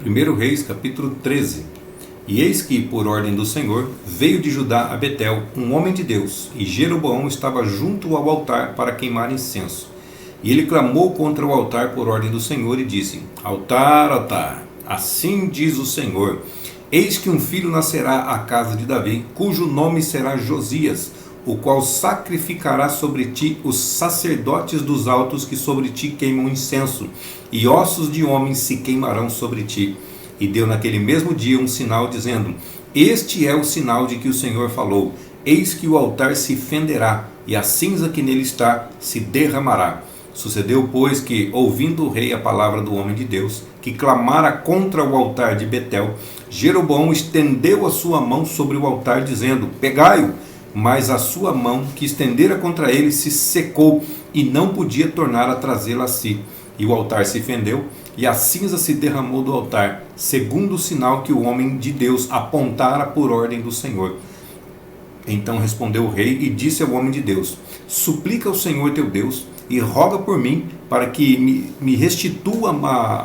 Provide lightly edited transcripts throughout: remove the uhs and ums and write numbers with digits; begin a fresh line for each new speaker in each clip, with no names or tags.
1 Reis, capítulo 13. E eis que, por ordem do Senhor, veio de Judá a Betel um homem de Deus, e Jeroboão estava junto ao altar para queimar incenso. E ele clamou contra o altar por ordem do Senhor e disse: Altar, altar, assim diz o Senhor, eis que um filho nascerá à casa de Davi, cujo nome será Josias, o qual sacrificará sobre ti os sacerdotes dos altos que sobre ti queimam incenso, e ossos de homens se queimarão sobre ti. E deu naquele mesmo dia um sinal, dizendo: Este é o sinal de que o Senhor falou: Eis que o altar se fenderá, e a cinza que nele está se derramará. Sucedeu, pois, que, ouvindo o rei a palavra do homem de Deus, que clamara contra o altar de Betel, Jeroboão estendeu a sua mão sobre o altar, dizendo: Pegai-o! Mas a sua mão, que estendera contra ele, se secou, e não podia tornar a trazê-la a si. E o altar se fendeu, e a cinza se derramou do altar, segundo o sinal que o homem de Deus apontara por ordem do Senhor. Então respondeu o rei e disse ao homem de Deus: Suplica ao Senhor teu Deus, e roga por mim, para que me restitua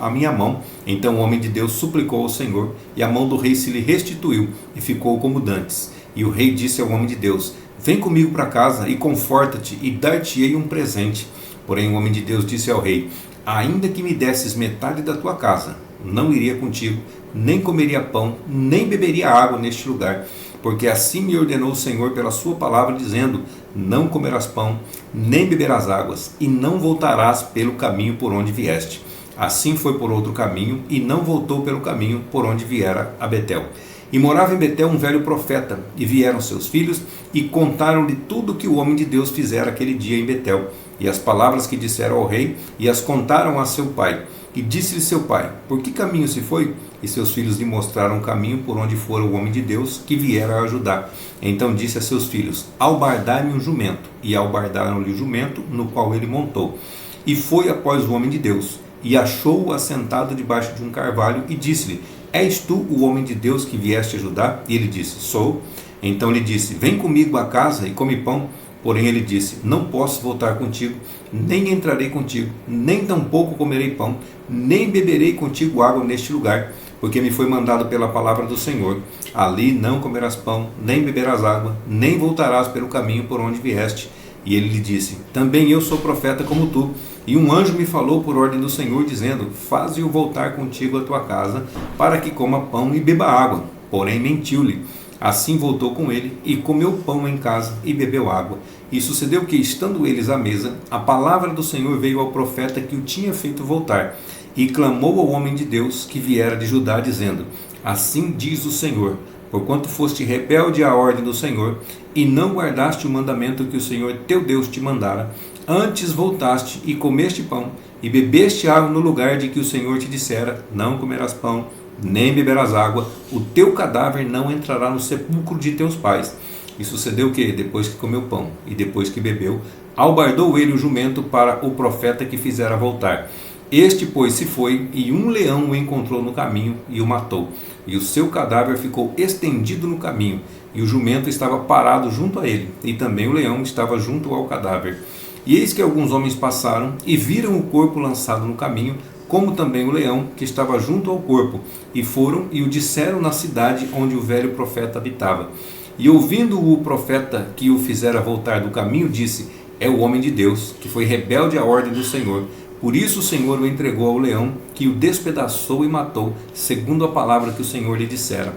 a minha mão. Então o homem de Deus suplicou ao Senhor, e a mão do rei se lhe restituiu, e ficou como dantes. E o rei disse ao homem de Deus: Vem comigo para casa, e conforta-te, e dar-te-ei um presente. Porém o homem de Deus disse ao rei: Ainda que me desses metade da tua casa, não iria contigo, nem comeria pão, nem beberia água neste lugar, porque assim me ordenou o Senhor pela sua palavra, dizendo: Não comerás pão, nem beberás águas, e não voltarás pelo caminho por onde vieste. Assim foi por outro caminho, e não voltou pelo caminho por onde viera a Betel. E morava em Betel um velho profeta, e vieram seus filhos, e contaram-lhe tudo o que o homem de Deus fizera aquele dia em Betel, e as palavras que disseram ao rei, e as contaram a seu pai. E disse-lhe seu pai: Por que caminho se foi? E seus filhos lhe mostraram o caminho por onde fora o homem de Deus, que viera a ajudar. Então disse a seus filhos: Albardai-me um jumento. E albardaram-lhe o jumento, no qual ele montou. E foi após o homem de Deus, e achou-o assentado debaixo de um carvalho, e disse-lhe: És tu o homem de Deus que vieste ajudar? E ele disse: Sou. Então lhe disse: Vem comigo à casa e come pão. Porém ele disse: Não posso voltar contigo, nem entrarei contigo, nem tampouco comerei pão, nem beberei contigo água neste lugar, porque me foi mandado pela palavra do Senhor: Ali não comerás pão, nem beberás água, nem voltarás pelo caminho por onde vieste. E ele lhe disse: Também eu sou profeta como tu, e um anjo me falou por ordem do Senhor, dizendo: Faze-o voltar contigo à tua casa, para que coma pão e beba água. Porém mentiu-lhe. Assim voltou com ele, e comeu pão em casa, e bebeu água. E sucedeu que, estando eles à mesa, a palavra do Senhor veio ao profeta que o tinha feito voltar, e clamou ao homem de Deus que viera de Judá, dizendo: Assim diz o Senhor, porquanto foste rebelde à ordem do Senhor, e não guardaste o mandamento que o Senhor teu Deus te mandara, antes voltaste e comeste pão, e bebeste água no lugar de que o Senhor te dissera: Não comerás pão, nem beberás água, o teu cadáver não entrará no sepulcro de teus pais. E sucedeu que, depois que comeu pão e depois que bebeu, albardou ele o jumento para o profeta que fizera voltar. Este, pois, se foi, e um leão o encontrou no caminho e o matou. E o seu cadáver ficou estendido no caminho, e o jumento estava parado junto a ele, e também o leão estava junto ao cadáver. E eis que alguns homens passaram e viram o corpo lançado no caminho, como também o leão que estava junto ao corpo, e foram e o disseram na cidade onde o velho profeta habitava. E ouvindo o profeta que o fizera voltar do caminho, disse: É o homem de Deus, que foi rebelde à ordem do Senhor. Por isso o Senhor o entregou ao leão, que o despedaçou e matou, segundo a palavra que o Senhor lhe dissera.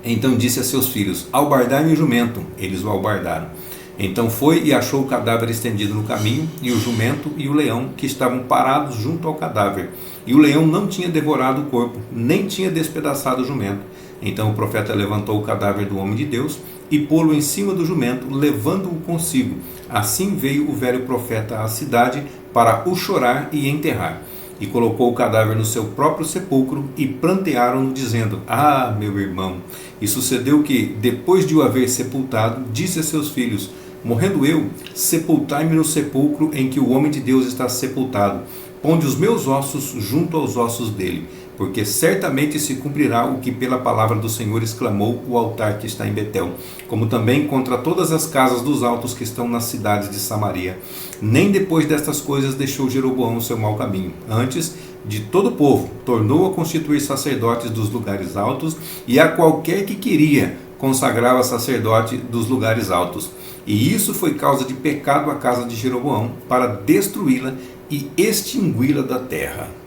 Então disse a seus filhos: Albardai-me o jumento. Eles o albardaram. Então foi e achou o cadáver estendido no caminho, e o jumento e o leão, que estavam parados junto ao cadáver. E o leão não tinha devorado o corpo, nem tinha despedaçado o jumento. Então o profeta levantou o cadáver do homem de Deus e pô-lo em cima do jumento, levando-o consigo. Assim veio o velho profeta à cidade para o chorar e enterrar. E colocou o cadáver no seu próprio sepulcro, e prantearam-no, dizendo: Ah, meu irmão! E sucedeu que, depois de o haver sepultado, disse a seus filhos: Morrendo eu, sepultai-me no sepulcro em que o homem de Deus está sepultado. Ponde os meus ossos junto aos ossos dele, porque certamente se cumprirá o que pela palavra do Senhor exclamou o altar que está em Betel, como também contra todas as casas dos altos que estão nas cidades de Samaria. Nem depois destas coisas deixou Jeroboão o seu mau caminho. Antes, de todo o povo, tornou a constituir sacerdotes dos lugares altos, e a qualquer que queria consagrava sacerdote dos lugares altos. E isso foi causa de pecado à casa de Jeroboão, para destruí-la e extingui-la da terra.